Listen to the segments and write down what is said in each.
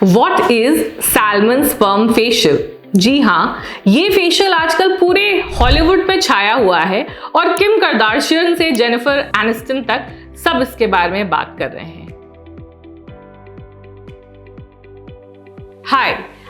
What is salmon sperm facial? जी हाँ, ये facial आजकल पूरे हॉलीवुड पे छाया हुआ है और किम कार्दाशियन से जेनिफर एनिस्टन तक सब इसके बारे में बात कर रहे हैं। Hi,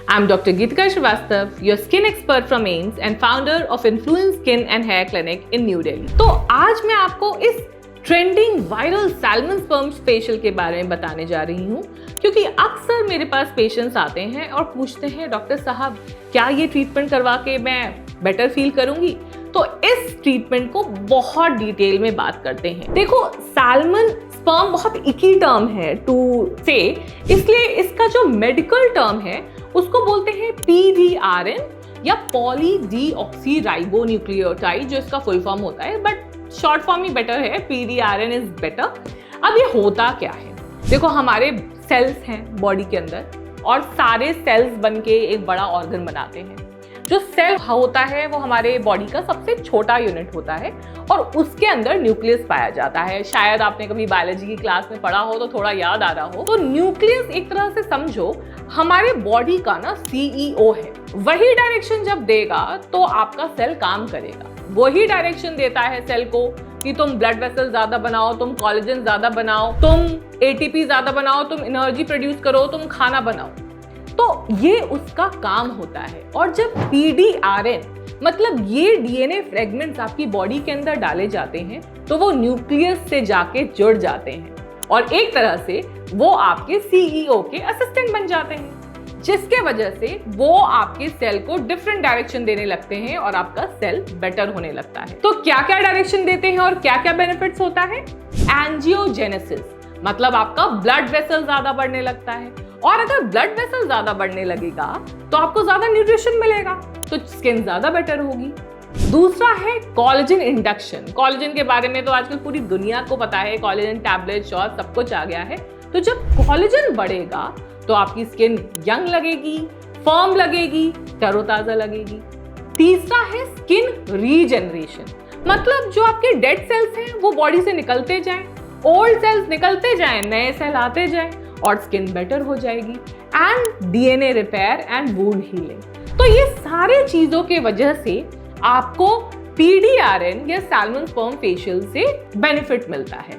I'm Dr. Geetika Srivastava, your skin expert from AIIMS and founder of Influence Skin and Hair Clinic in New Delhi. तो आज मैं आपको इस trending viral salmon sperm facial के बारे में बताने जा रही हूँ, क्योंकि अक्सर मेरे पास पेशेंट्स आते हैं और पूछते हैं डॉक्टर साहब क्या ये ट्रीटमेंट करवा के मैं बेटर फील करूंगी। तो इस ट्रीटमेंट को बहुत डिटेल में बात करते हैं। देखो, सैल्मन स्पर्म बहुत इकी टर्म है टू से, इसलिए इसका जो मेडिकल टर्म है उसको बोलते हैं PDRN या पॉली डीऑक्सी राइबो न्यूक्लियोटाइड, जो इसका फुल फॉर्म होता है, but short form he better है, PDRN इज बेटर। अब ये होता क्या है? देखो, हमारे सेल्स हैं बॉडी के अंदर और सारे सेल्स बनके एक बड़ा ऑर्गन बनाते हैं। जो सेल होता है वो हमारे बॉडी का सबसे छोटा यूनिट होता है और उसके अंदर न्यूक्लियस पाया जाता है। शायद आपने कभी बायोलॉजी की क्लास में पढ़ा हो तो थोड़ा याद आ रहा हो। तो न्यूक्लियस एक तरह से समझो हमारे बॉडी का ना CEO है। वही डायरेक्शन जब देगा तो आपका सेल काम करेगा। वही डायरेक्शन देता है सेल को कि तुम ब्लड वेसल ज्यादा बनाओ, तुम कोलेजन ज्यादा बनाओ, तुम ATP ज्यादा बनाओ, तुम एनर्जी प्रोड्यूस करो, तुम खाना बनाओ। तो ये उसका काम होता है। और जब PDRN मतलब ये DNA फ्रेगमेंट्स आपकी बॉडी के अंदर डाले जाते हैं तो वो न्यूक्लियस से जाके जुड़ जाते हैं और एक तरह से वो आपके CEO के असिस्टेंट बन जाते हैं, जिसके वजह से वो आपके सेल को डिफरेंट डायरेक्शन देने लगते हैं और आपका सेल बेटर होने लगता है। तो क्या क्या डायरेक्शन देते हैं और क्या क्या बेनिफिट्स होता है? एंजियोजेनेसिस मतलब आपका ब्लड वेसल ज्यादा बढ़ने लगता है, और अगर ब्लड वेसल ज्यादा बढ़ने लगेगा तो आपको ज्यादा न्यूट्रिशन मिलेगा, तो स्किन ज्यादा बेटर होगी। दूसरा है कोलेजन इंडक्शन। कोलेजन के बारे में तो आजकल पूरी दुनिया को पता है, कोलेजन टैबलेट्स और सब कुछ आ गया है। तो जब कोलेजन बढ़ेगा तो आपकी स्किन यंग लगेगी, फर्म लगेगी, तरोताजा लगेगी। तीसरा है स्किन रीजनरेशन, मतलब जो आपके डेड सेल्स हैं वो बॉडी से निकलते जाएं, ओल्ड सेल्स निकलते जाएं, नए सेल आते जाएं और स्किन बेटर हो जाएगी। And DNA repair and wound healing. तो ये सारे चीजों के वजह से आपको PDRN या सैल्मन स्पर्म फेशियल से बेनिफिट मिलता है।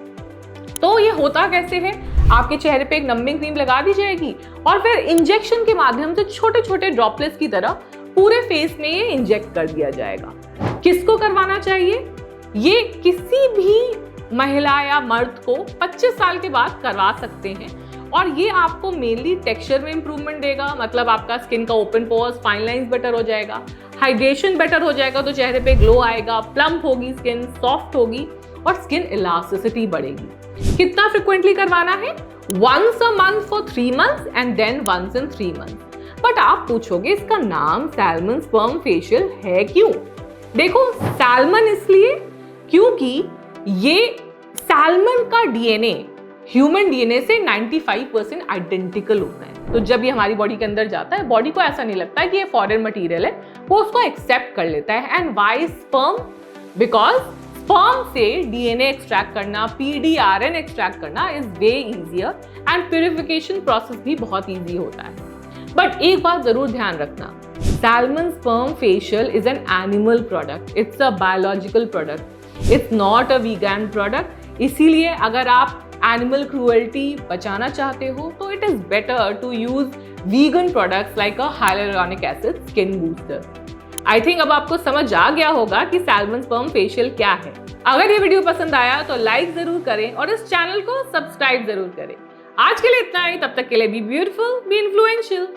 तो ये होता कैसे है? आपके चेहरे पे एक नंबिंग क्रीम लगा दी जाएगी और फिर इंजेक्शन के माध्यम से छोटे छोटे ड्रॉपलेट्स की तरह पूरे फेस में ये इंजेक्ट कर दिया जाएगा। किसको करवाना चाहिए? ये किसी भी महिला या मर्द को 25 साल के बाद करवा सकते हैं और ये आपको मेनली टेक्सचर में इंप्रूवमेंट देगा, मतलब आपका स्किन का open pores, fine lines better हो जाएगा, हाइड्रेशन बेटर हो जाएगा, तो चेहरे पे ग्लो आएगा, प्लम्प होगी स्किन, सॉफ्ट होगी और स्किन इलास्टिसिटी बढ़ेगी। कितना फ्रिक्वेंटली करवाना है? Once a month for 3 months and then once in 3 months। But आप पूछोगे इसका नाम सैल्मन स्पर्म फेशियल है क्यों? देखो, सैल्मन इसलिए क्योंकि ये सैल्मन का DNA ह्यूमन DNA से 95% आइडेंटिकल होता है। तो जब ये हमारी बॉडी के अंदर जाता है, बॉडी को ऐसा नहीं लगता कि ये फॉरेन मटेरियल है, वो उसको एक्सेप्ट कर लेता है। And why sperm? Because sperm से DNA एक्सट्रैक्ट करना, PDRN एक्सट्रैक्ट करना is way easier and purification process भी बहुत इजी होता है। बट एक बात जरूर ध्यान रखना, salmon sperm facial is an animal product, it's a biological product, it's not a vegan product. इसीलिए अगर आप एनिमल क्रूएल्टी बचाना चाहते हो तो it is better to use vegan products like a hyaluronic acid skin booster. I think अब आपको समझ आ गया होगा कि सैल्मन स्पर्म फेशियल क्या है। अगर ये वीडियो पसंद आया तो लाइक जरूर करें और इस चैनल को सब्सक्राइब जरूर करें। आज के लिए इतना ही, तब तक के लिए बी ब्यूटीफुल, बी इन्फ्लुएंशियल।